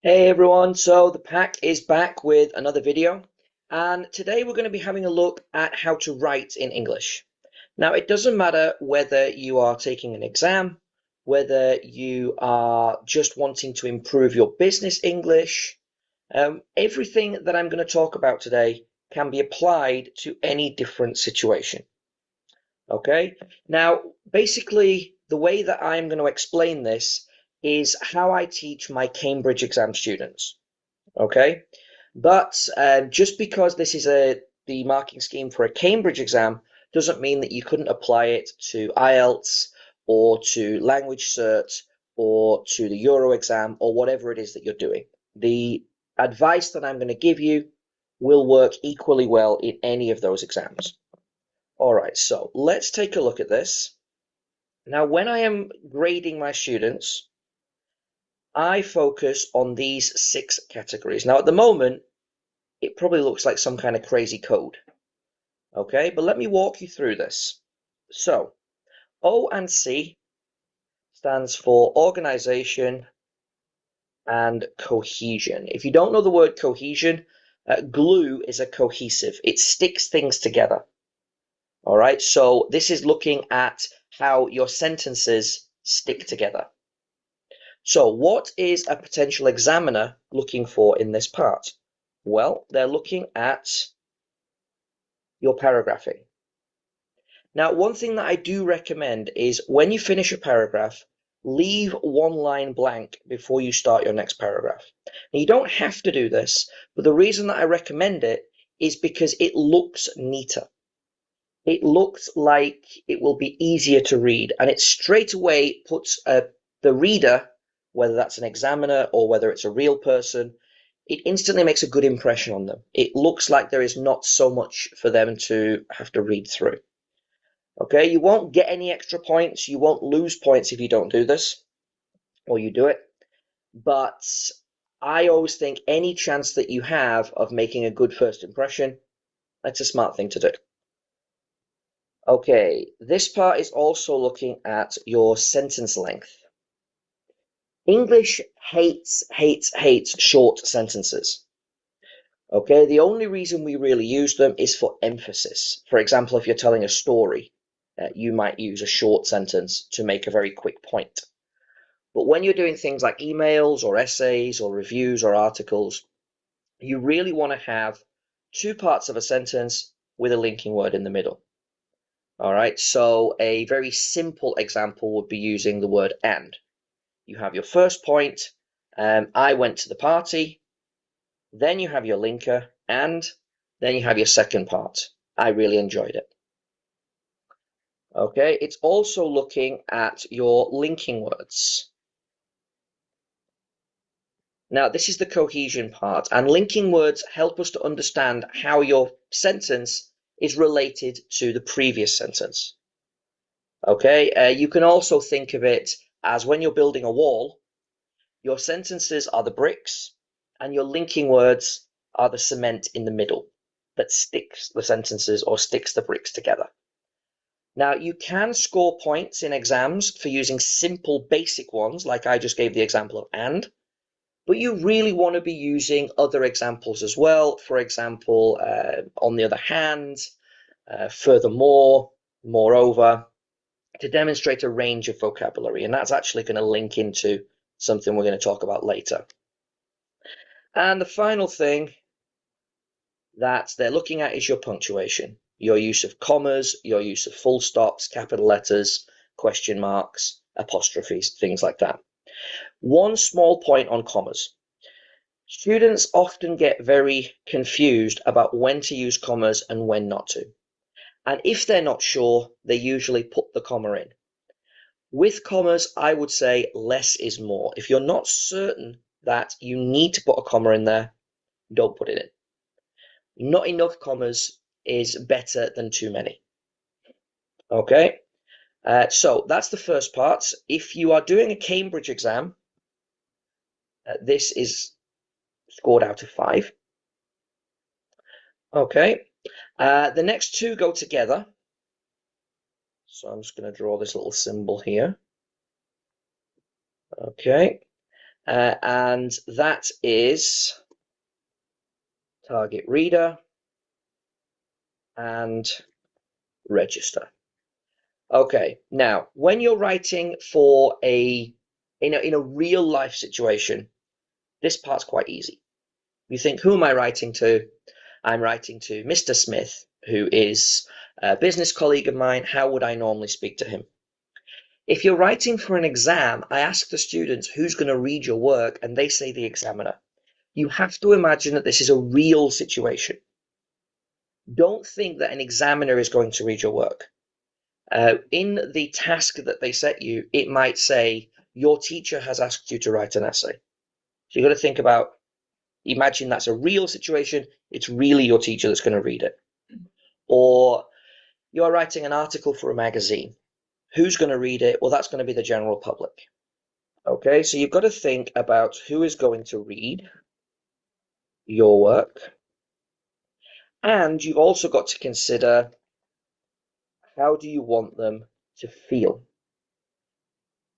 Hey everyone, so the pack is back with another video, and today we're going to be having a look at how to write in English. Now, it doesn't matter whether you are taking an exam, whether you are just wanting to improve your business English, everything that I'm going to talk about today can be applied to any different situation. Okay? Now, basically, the way that I'm going to explain this is how I teach my Cambridge exam students. Okay, but just because this is the marking scheme for a Cambridge exam doesn't mean that you couldn't apply it to IELTS or to language cert or to the Euro exam or whatever it is that you're doing. The advice that I'm going to give you will work equally well in any of those exams. All right, so let's take a look at this. Now, when I am grading my students, I focus on these 6 categories. Now, at the moment, it probably looks like some kind of crazy code. Okay, but let me walk you through this. So, O and C stands for organization and cohesion. If you don't know the word cohesion, glue is a cohesive. It sticks things together. All right, so this is looking at how your sentences stick together. So what is a potential examiner looking for in this part? Well, they're looking at your paragraphing. Now, one thing that I do recommend is when you finish a paragraph, leave one line blank before you start your next paragraph. Now, you don't have to do this, but the reason that I recommend it is because it looks neater. It looks like it will be easier to read, and it straight away puts the reader, whether that's an examiner or whether it's a real person, it instantly makes a good impression on them. It looks like there is not so much for them to have to read through. Okay, you won't get any extra points. You won't lose points if you don't do this or you do it. But I always think any chance that you have of making a good first impression, that's a smart thing to do. Okay, this part is also looking at your sentence length. English hates short sentences. Okay, the only reason we really use them is for emphasis. For example, if you're telling a story, you might use a short sentence to make a very quick point. But when you're doing things like emails or essays or reviews or articles, you really want to have 2 parts of a sentence with a linking word in the middle. All right, so a very simple example would be using the word and. You have your first point, I went to the party, then you have your linker, and then you have your second part, I really enjoyed it. Okay, it's also looking at your linking words. Now, this is the cohesion part, and linking words help us to understand how your sentence is related to the previous sentence. Okay, you can also think of it as when you're building a wall, your sentences are the bricks, and your linking words are the cement in the middle that sticks the sentences or sticks the bricks together. Now, you can score points in exams for using simple basic ones, like I just gave the example of and, but you really want to be using other examples as well. For example, on the other hand, furthermore, moreover, to demonstrate a range of vocabulary. And that's actually going to link into something we're going to talk about later. And the final thing that they're looking at is your punctuation, your use of commas, your use of full stops, capital letters, question marks, apostrophes, things like that. One small point on commas. Students often get very confused about when to use commas and when not to. And if they're not sure, they usually put the comma in. With commas, I would say less is more. If you're not certain that you need to put a comma in there, don't put it in. Not enough commas is better than too many. Okay, so that's the first part. If you are doing a Cambridge exam, this is scored out of 5. Okay, the next 2 go together. So I'm just going to draw this little symbol here. Okay, and that is target reader and register. Okay, now when you're writing for in a real life situation, this part's quite easy. You think, who am I writing to? I'm writing to Mr. Smith, who is a business colleague of mine. How would I normally speak to him? If you're writing for an exam, I ask the students who's going to read your work, and they say the examiner. You have to imagine that this is a real situation. Don't think that an examiner is going to read your work. In the task that they set you, it might say, your teacher has asked you to write an essay. So you've got to think about, imagine that's a real situation. It's really your teacher that's going to read it. Or you're writing an article for a magazine. Who's going to read it? Well, that's going to be the general public. Okay, so you've got to think about who is going to read your work. And you've also got to consider, how do you want them to feel?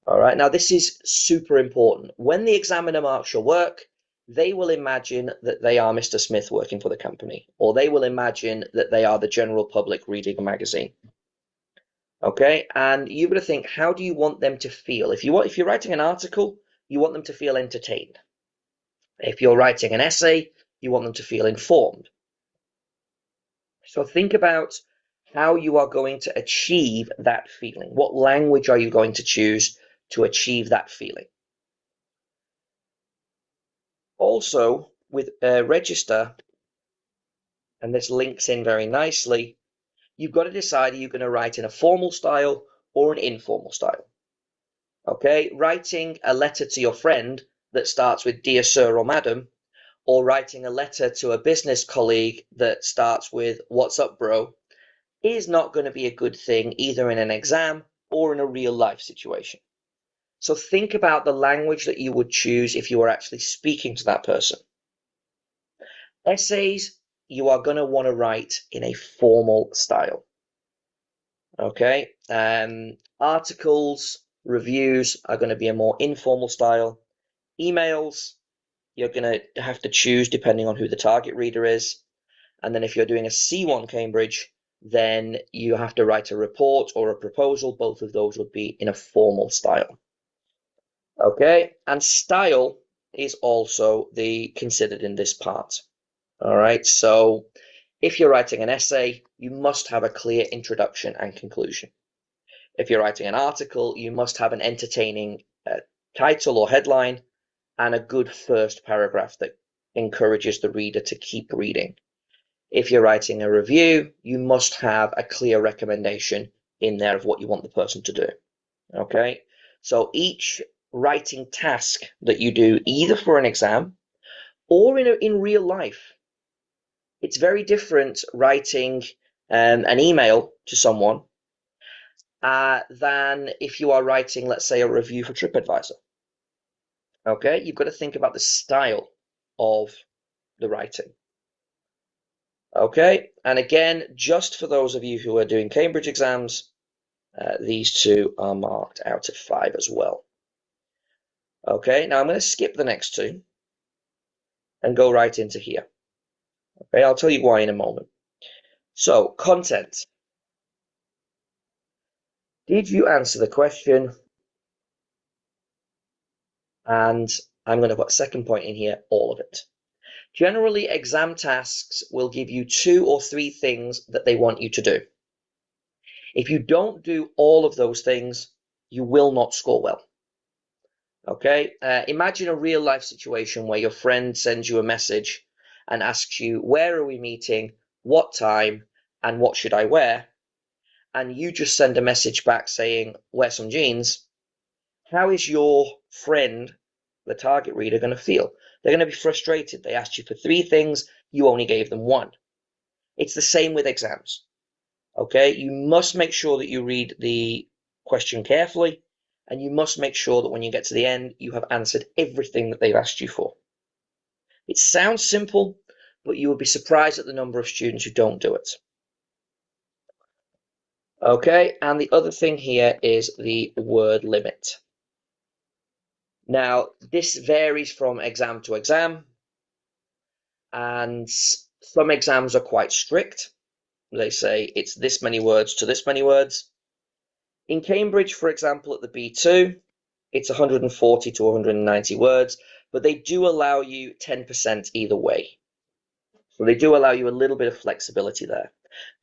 All right, now this is super important. When the examiner marks your work, they will imagine that they are Mr. Smith working for the company, or they will imagine that they are the general public reading a magazine. Okay, and you've got to think, how do you want them to feel? If you're writing an article, you want them to feel entertained. If you're writing an essay, you want them to feel informed. So think about how you are going to achieve that feeling. What language are you going to choose to achieve that feeling? Also, with register, and this links in very nicely, you've got to decide, are you going to write in a formal style or an informal style? Okay, writing a letter to your friend that starts with dear sir or madam, or writing a letter to a business colleague that starts with what's up bro, is not going to be a good thing either in an exam or in a real life situation. So think about the language that you would choose if you were actually speaking to that person. Essays, you are going to want to write in a formal style. Okay, articles, reviews are going to be a more informal style. Emails, you're going to have to choose depending on who the target reader is. And then if you're doing a C1 Cambridge, then you have to write a report or a proposal. Both of those would be in a formal style. Okay, and style is also considered in this part. All right, so if you're writing an essay, you must have a clear introduction and conclusion. If you're writing an article, you must have an entertaining title or headline and a good first paragraph that encourages the reader to keep reading. If you're writing a review, you must have a clear recommendation in there of what you want the person to do. Okay, so each writing task that you do, either for an exam or in real life, it's very different writing an email to someone than if you are writing, let's say, a review for TripAdvisor. Okay, you've got to think about the style of the writing. Okay, and again, just for those of you who are doing Cambridge exams, these two are marked out of 5 as well. Okay, now I'm going to skip the next two and go right into here. Okay, I'll tell you why in a moment. So, content. Did you answer the question? And I'm going to put a second point in here, all of it. Generally, exam tasks will give you 2 or 3 things that they want you to do. If you don't do all of those things, you will not score well. Okay, imagine a real life situation where your friend sends you a message and asks you, where are we meeting, what time, and what should I wear? And you just send a message back saying, wear some jeans. How is your friend, the target reader, going to feel? They're going to be frustrated. They asked you for 3 things, you only gave them 1. It's the same with exams. Okay, you must make sure that you read the question carefully, and you must make sure that when you get to the end, you have answered everything that they've asked you for. It sounds simple, but you will be surprised at the number of students who don't do it. Okay, and the other thing here is the word limit. Now, this varies from exam to exam, and some exams are quite strict. They say it's this many words to this many words. In Cambridge, for example, at the B2, it's 140 to 190 words, but they do allow you 10% either way. So they do allow you a little bit of flexibility there.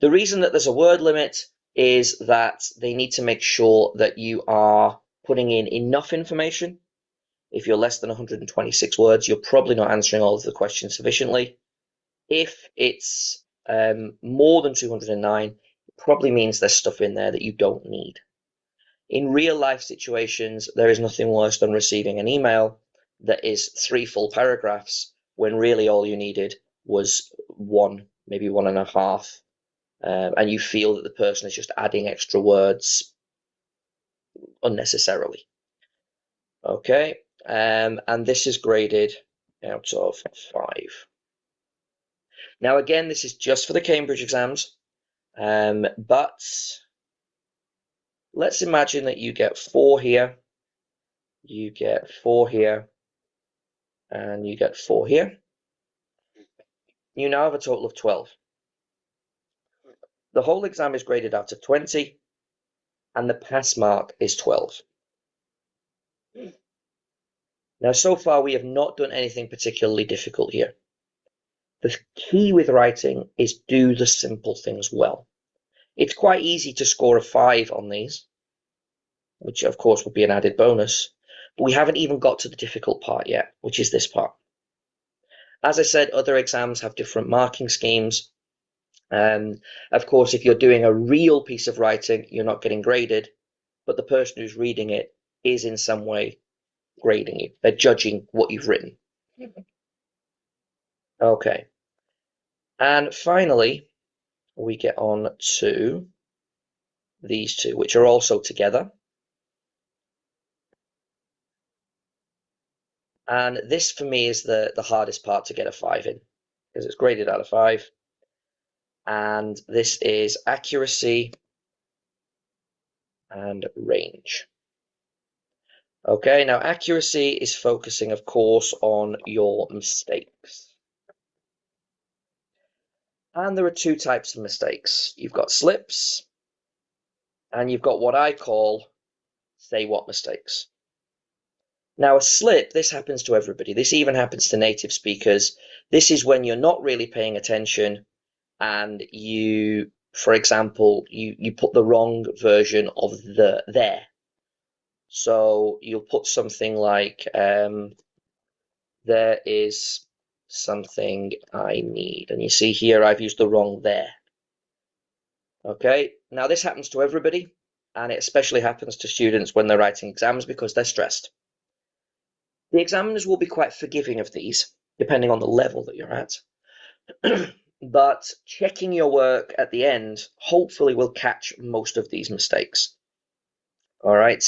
The reason that there's a word limit is that they need to make sure that you are putting in enough information. If you're less than 126 words, you're probably not answering all of the questions sufficiently. If it's more than 209, it probably means there's stuff in there that you don't need. In real life situations, there is nothing worse than receiving an email that is 3 full paragraphs when really all you needed was one, maybe one and a half, and you feel that the person is just adding extra words unnecessarily. Okay, and this is graded out of 5. Now, again, this is just for the Cambridge exams, but let's imagine that you get 4 here, you get 4 here, and you get 4 here. You now have a total of 12. The whole exam is graded out of 20, and the pass mark is 12. Now, so far, we have not done anything particularly difficult here. The key with writing is do the simple things well. It's quite easy to score a 5 on these, which of course would be an added bonus, but we haven't even got to the difficult part yet, which is this part. As I said, other exams have different marking schemes. Of course, if you're doing a real piece of writing, you're not getting graded, but the person who's reading it is in some way grading you. They're judging what you've written. Okay. And finally, we get on to these two, which are also together. And this, for me, is the hardest part to get a 5 in, because it's graded out of 5. And this is accuracy and range. Okay, now accuracy is focusing, of course, on your mistakes. And there are 2 types of mistakes. You've got slips, and you've got what I call say what mistakes. Now, a slip, this happens to everybody. This even happens to native speakers. This is when you're not really paying attention and you, for example, you put the wrong version of the there. So you'll put something like, there is something I need. And you see here, I've used the wrong there. Okay, now this happens to everybody, and it especially happens to students when they're writing exams because they're stressed. The examiners will be quite forgiving of these, depending on the level that you're at. But checking your work at the end hopefully will catch most of these mistakes. All right.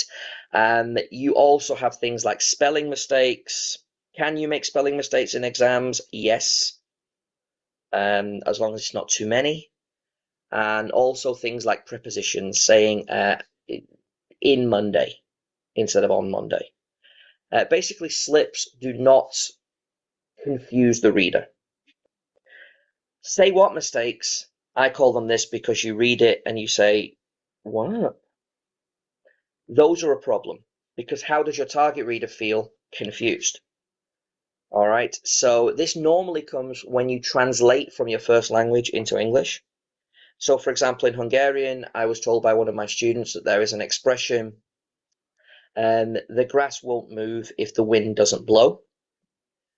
You also have things like spelling mistakes. Can you make spelling mistakes in exams? Yes. As long as it's not too many. And also things like prepositions, saying in Monday instead of on Monday. Basically, slips do not confuse the reader. Say what mistakes, I call them this because you read it and you say, what? Those are a problem, because how does your target reader feel? Confused. All right, so this normally comes when you translate from your first language into English. So, for example, in Hungarian, I was told by one of my students that there is an expression, the grass won't move if the wind doesn't blow,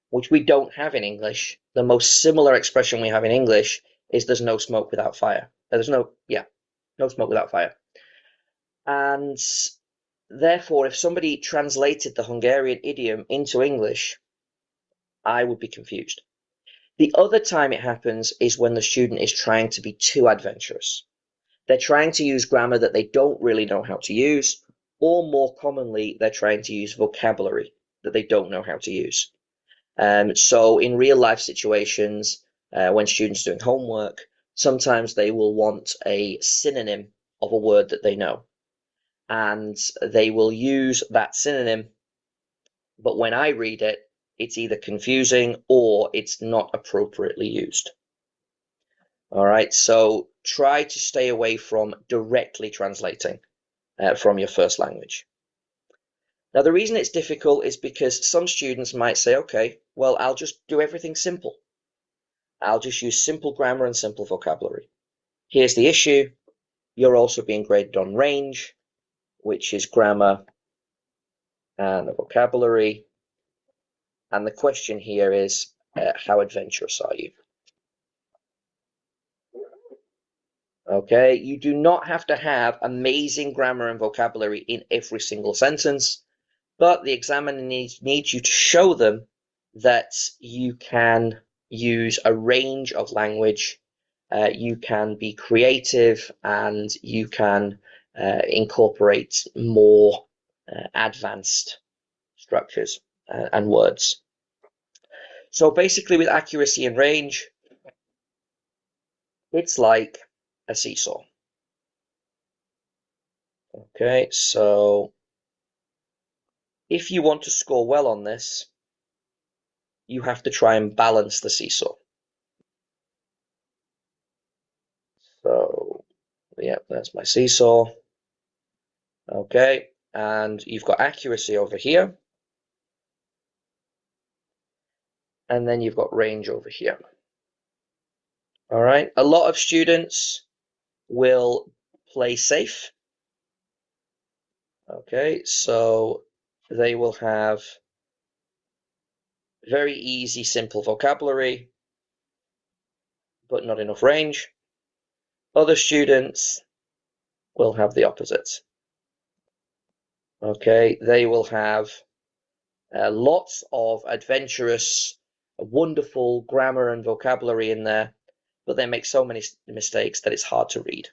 which we don't have in English. The most similar expression we have in English is there's no smoke without fire. There's no smoke without fire. And therefore, if somebody translated the Hungarian idiom into English, I would be confused. The other time it happens is when the student is trying to be too adventurous. They're trying to use grammar that they don't really know how to use, or more commonly, they're trying to use vocabulary that they don't know how to use. So in real life situations, when students are doing homework, sometimes they will want a synonym of a word that they know. And they will use that synonym but when I read it, it's either confusing or it's not appropriately used. All right, so try to stay away from directly translating from your first language. Now, the reason it's difficult is because some students might say, okay, well, I'll just do everything simple. I'll just use simple grammar and simple vocabulary. Here's the issue. You're also being graded on range, which is grammar and vocabulary. And the question here is, how adventurous are you? Okay, you do not have to have amazing grammar and vocabulary in every single sentence, but the examiner needs you to show them that you can use a range of language, you can be creative, and you can incorporate more advanced structures and words. So basically with accuracy and range, it's like a seesaw. Okay, so if you want to score well on this, you have to try and balance the seesaw. So, yeah, that's my seesaw. Okay, and you've got accuracy over here. And then you've got range over here. All right, a lot of students will play safe. Okay, so they will have very easy, simple vocabulary, but not enough range. Other students will have the opposite. Okay, they will have lots of adventurous, wonderful grammar and vocabulary in there, but they make so many mistakes that it's hard to read.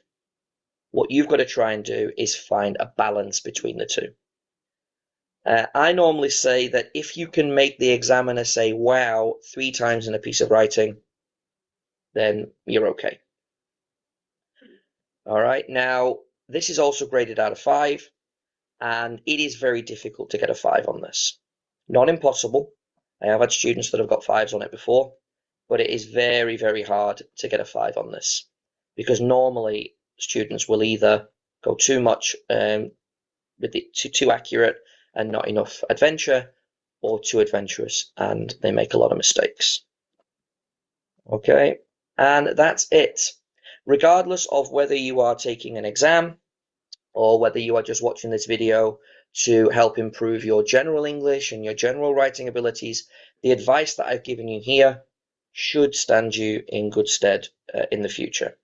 What you've got to try and do is find a balance between the two. I normally say that if you can make the examiner say wow 3 times in a piece of writing, then you're okay. All right, now this is also graded out of 5, and it is very difficult to get a 5 on this. Not impossible. I have had students that have got 5s on it before, but it is very, very hard to get a 5 on this, because normally students will either go too much with it too accurate and not enough adventure, or too adventurous and they make a lot of mistakes. Okay, and that's it. Regardless of whether you are taking an exam or whether you are just watching this video to help improve your general English and your general writing abilities, the advice that I've given you here should stand you in good stead in the future.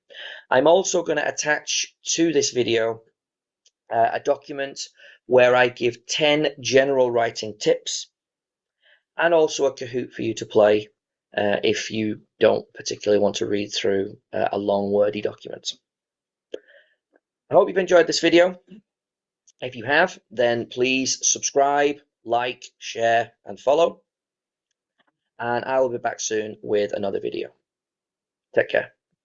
I'm also going to attach to this video a document where I give 10 general writing tips and also a Kahoot for you to play if you don't particularly want to read through a long wordy document. I hope you've enjoyed this video. If you have, then please subscribe, like, share, and follow. And I will be back soon with another video. Take care.